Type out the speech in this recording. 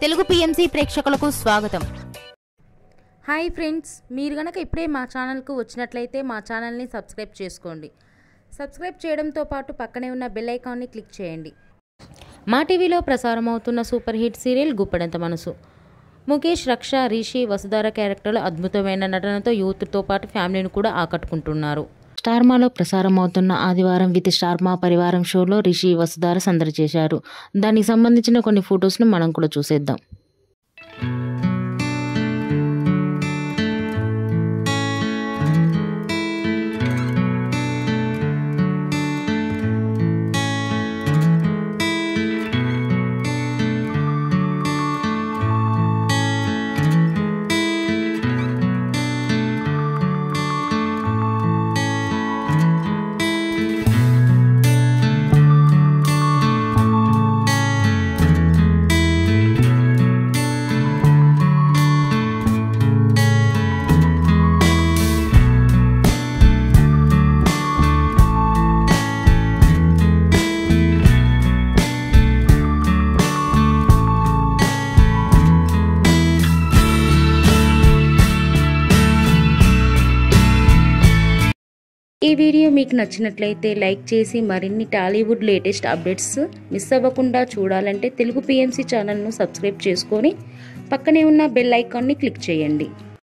Telugu PMC ప్రేక్షకులకు స్వాగతం. Hi friends, మీరు గనక ఇప్పుడే మా ఛానల్కు వచ్చినట్లయితే మా ఛానల్ని సబ్స్క్రైబ్ చేసుకోండి. సబ్స్క్రైబ్ చేయడంతో పాటు పక్కనే ఉన్న బెల్ ఐకాన్ని క్లిక్ చేయండి. మా టీవీలో ప్రసారం అవుతున్న సూపర్ హిట్ సీరియల్ గుప్పెడంత మనసు. ముఖేష్, రక్ష, రిషి, వసుధార క్యారెక్టర్లు అద్భుతమైన నటనతో యూత్తో పాటు ఫ్యామిలీని కూడా ఆకట్టుకుంటున్నారు. స్టార్మాలో ప్రసారం అవుతున్న ఆదివారం విత్ స్టార్మా పరివారం షోలో రిషి, వసుధార సందడి చేశారు. దానికి సంబంధించిన కొన్ని ఫొటోస్ను మనం కూడా చూసేద్దాం. ఈ వీడియో మీకు నచ్చినట్లయితే లైక్ చేసి మరిన్ని టాలీవుడ్ లేటెస్ట్ అప్డేట్స్ మిస్ అవ్వకుండా చూడాలంటే తెలుగు పిఎంసి ఛానల్ను సబ్స్క్రైబ్ చేసుకొని పక్కనే ఉన్న బెల్ ఐకాన్ని క్లిక్ చేయండి.